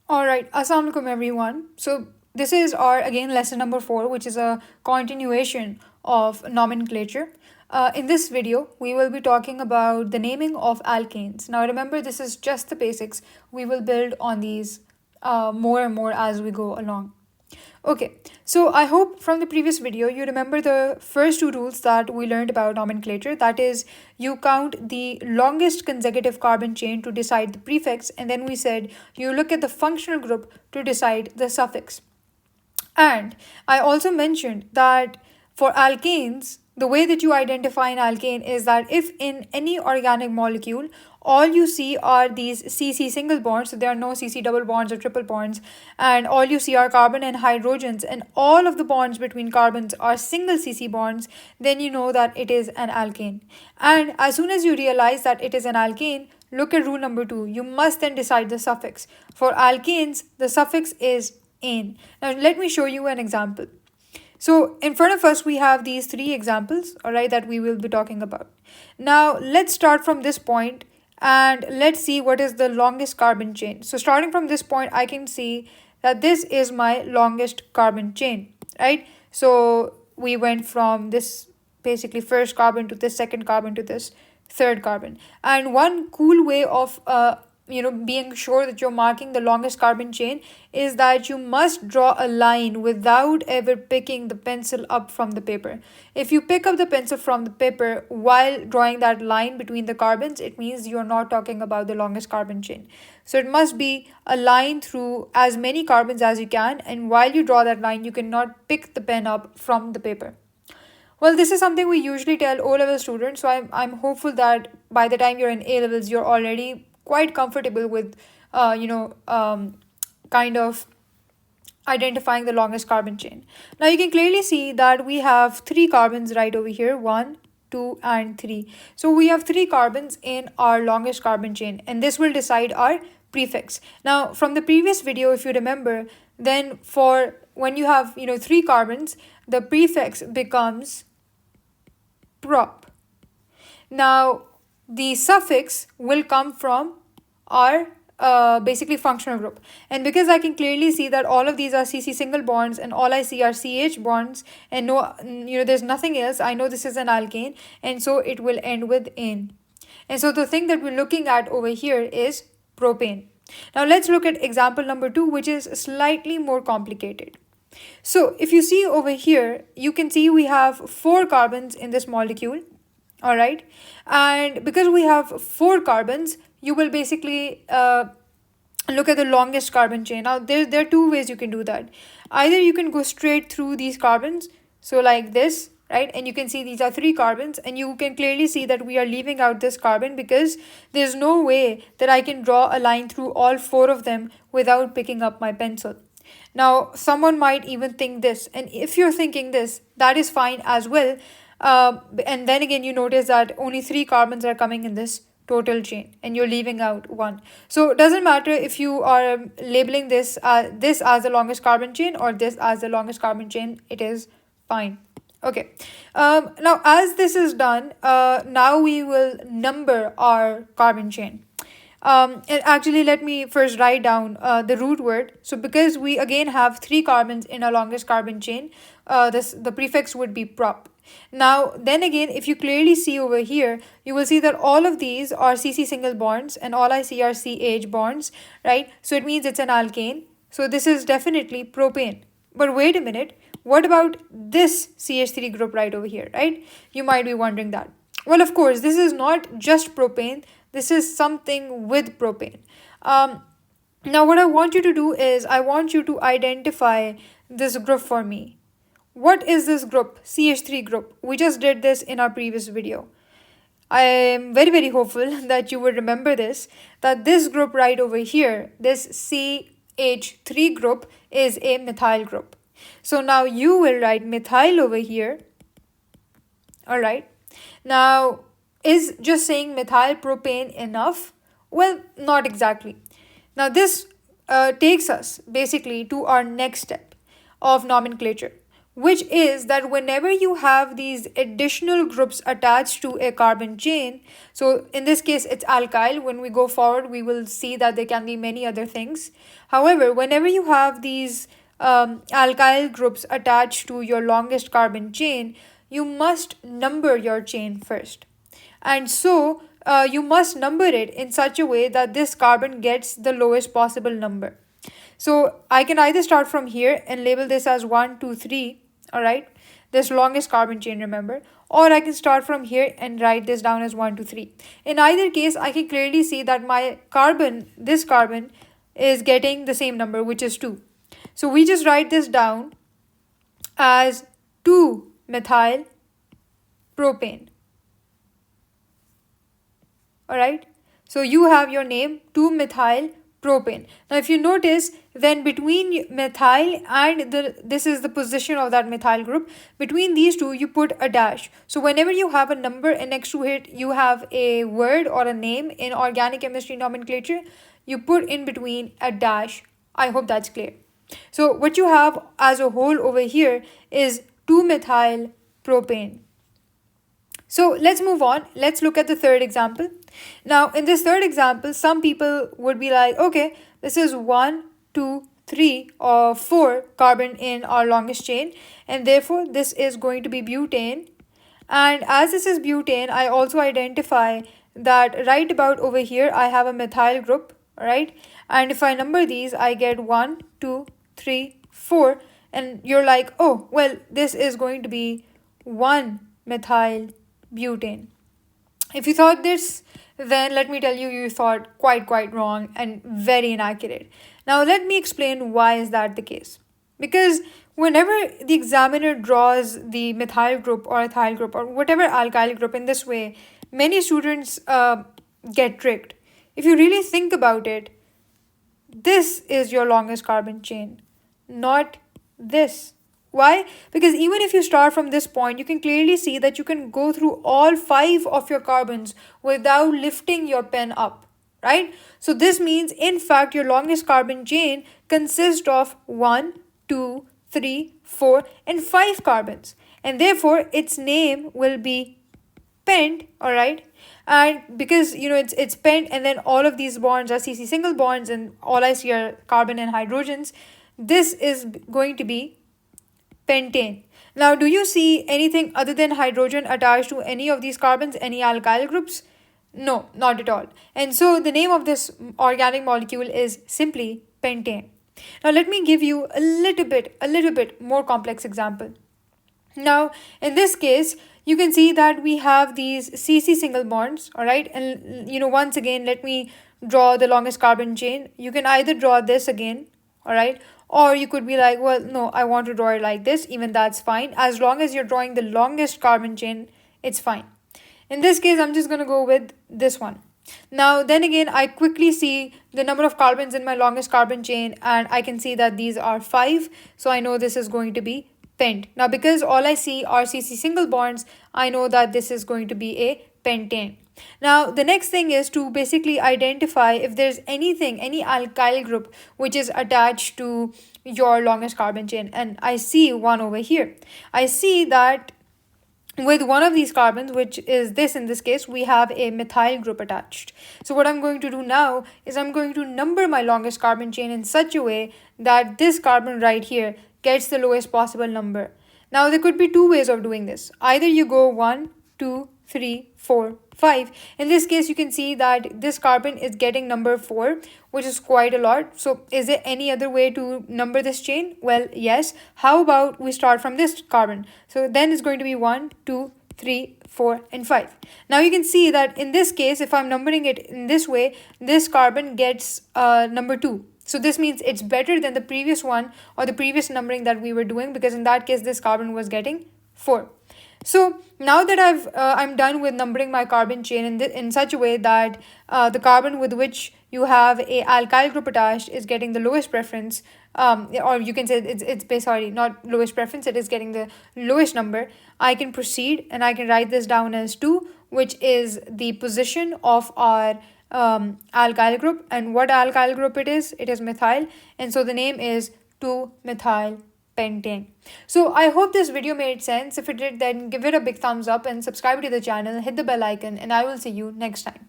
All right, Assalamu alaikum everyone. So this is our again lesson number 4, which is a continuation of nomenclature. In this video, we will be talking about the naming of alkanes. Now remember, this is just the basics. We will build on these more and more as we go along. Okay, so I hope from the previous video you remember the first two rules that we learned about nomenclature. That is, you count the longest consecutive carbon chain to decide the prefix, and then we said you look at the functional group to decide the suffix. And I also mentioned that for alkanes, the way that you identify an alkane is that if in any organic molecule, all you see are these CC single bonds, so there are no CC double bonds or triple bonds, and all you see are carbon and hydrogens, and all of the bonds between carbons are single CC bonds, then you know that it is an alkane. And as soon as you realize that it is an alkane, look at rule number 2. You must then decide the suffix. For alkanes, the suffix is ane. Now, let me show you an example. So, in front of us, we have these 3 examples, all right, that we will be talking about. Now, let's start from this point and let's see what is the longest carbon chain. So, starting from this point, I can see that this is my longest carbon chain, right? So, we went from this basically first carbon to this second carbon to this third carbon. And one cool way of being sure that you're marking the longest carbon chain is that you must draw a line without ever picking the pencil up from the paper. If you pick up the pencil from the paper while drawing that line between the carbons, it means you're not talking about the longest carbon chain. So it must be a line through as many carbons as you can, and while you draw that line, you cannot pick the pen up from the paper. Well, this is something we usually tell O-level students, so I'm hopeful that by the time you're in A-levels, you're already quite comfortable with, kind of identifying the longest carbon chain. Now you can clearly see that we have 3 carbons right over here, 1, 2, and 3. So we have 3 carbons in our longest carbon chain, and this will decide our prefix. Now from the previous video, if you remember, then for when you have 3 carbons, the prefix becomes prop. Now the suffix will come from our basically functional group, and because I can clearly see that all of these are CC single bonds and all I see are CH bonds and there's nothing else, I know this is an alkane, and so it will end with ane. And so the thing that we're looking at over here is propane. Now let's look at example number 2, which is slightly more complicated. So if you see over here, you can see we have 4 carbons in this molecule, all right? And because we have 4 carbons, you will basically look at the longest carbon chain. Now there are 2 ways you can do that. Either you can go straight through these carbons, so like this, right? And you can see these are 3 carbons, and you can clearly see that we are leaving out this carbon because there's no way that I can draw a line through all 4 of them without picking up my pencil. Now, someone might even think this, and if you're thinking this, that is fine as well. And then again, you notice that only 3 carbons are coming in this total chain, and you're leaving out 1. So it doesn't matter if you are labeling this as the longest carbon chain or this as the longest carbon chain, it is fine. Okay. Now, as this is done, now we will number our carbon chain. And actually, let me first write down the root word. So because we again have 3 carbons in our longest carbon chain, the prefix would be prop. Now, then again, if you clearly see over here, you will see that all of these are CC single bonds and all I see are CH bonds, right? So it means it's an alkane. So this is definitely propane. But wait a minute, what about this CH3 group right over here, right? You might be wondering that. Well, of course, this is not just propane. This is something with propane. Now, what I want you to do is I want you to identify this group for me. What is this group? CH3 group. We just did this in our previous video. I am very, very hopeful that you will remember this, that this group right over here, this CH3 group is a methyl group. So now you will write methyl over here. All right. Now, is just saying methyl propane enough? Well, not exactly. Now, this takes us basically to our next step of nomenclature, which is that whenever you have these additional groups attached to a carbon chain, so in this case it's alkyl, when we go forward we will see that there can be many other things. However, whenever you have these alkyl groups attached to your longest carbon chain, you must number your chain first. And so you must number it in such a way that this carbon gets the lowest possible number. So I can either start from here and label this as 1, 2, 3, all right, this longest carbon chain, remember, or I can start from here and write this down as 1, 2, 3. In either case, I can clearly see that my carbon, this carbon, is getting the same number, which is 2. So we just write this down as 2-methyl propane. All right, so you have your name 2-methyl propane. Now if you notice, then between methyl and this is the position of that methyl group, between these two you put a dash. So whenever you have a number and next to it you have a word or a name in organic chemistry nomenclature, you put in between a dash. I hope that's clear. So what you have as a whole over here is 2-methyl propane. So let's move on. Let's look at the third example. Now, in this third example, some people would be like, okay, this is 1, 2, 3 or 4 carbon in our longest chain, and therefore this is going to be butane. And as this is butane, I also identify that right about over here, I have a methyl group, right? And if I number these, I get 1, 2, 3, 4. And you're like, oh, well, this is going to be 1-methyl butane. If you thought this, then let me tell you, you thought quite wrong and very inaccurate. Now let me explain why is that the case. Because whenever the examiner draws the methyl group or ethyl group or whatever alkyl group in this way, many students get tricked. If you really think about it, this is your longest carbon chain, not this. Why? Because even if you start from this point, you can clearly see that you can go through all 5 of your carbons without lifting your pen up, right? So this means, in fact, your longest carbon chain consists of 1, 2, 3, 4, and 5 carbons. And therefore, its name will be pent, all right? And because, it's pent and then all of these bonds are CC single bonds and all I see are carbon and hydrogens, this is going to be pentane. Now, do you see anything other than hydrogen attached to any of these carbons, any alkyl groups? No, not at all. And so the name of this organic molecule is simply pentane. Now, let me give you a little bit more complex example. Now, in this case, you can see that we have these CC single bonds, all right? And, once again, let me draw the longest carbon chain. You can either draw this again, all right? Or you could be like, well, no, I want to draw it like this. Even that's fine. As long as you're drawing the longest carbon chain, it's fine. In this case, I'm just going to go with this one. Now, then again, I quickly see the number of carbons in my longest carbon chain, and I can see that these are 5. So I know this is going to be pent. Now, because all I see are CC single bonds, I know that this is going to be a pentane. Now, the next thing is to basically identify if there's any alkyl group which is attached to your longest carbon chain. And I see one over here. I see that with one of these carbons, which is this in this case, we have a methyl group attached. So what I'm going to do now is I'm going to number my longest carbon chain in such a way that this carbon right here gets the lowest possible number. Now, there could be 2 ways of doing this. Either you go 1, 2, 3, 4, 5. In this case, you can see that this carbon is getting number 4, which is quite a lot. So is there any other way to number this chain? Well, yes. How about we start from this carbon? So then it's going to be 1, 2, 3, 4, and 5. Now you can see that in this case, if I'm numbering it in this way, this carbon gets number 2. So this means it's better than the previous one or the previous numbering that we were doing, because in that case, this carbon was getting 4. So now that I'm done with numbering my carbon chain in such a way that the carbon with which you have a alkyl group attached is getting the lowest preference, or you can say it's sorry, not lowest preference, it is getting the lowest number, I can proceed and I can write this down as 2, which is the position of our alkyl group. And what alkyl group it is methyl, and so the name is 2-methyl pentane. So I hope this video made sense. If it did, then give it a big thumbs up and subscribe to the channel, hit the bell icon, and I will see you next time.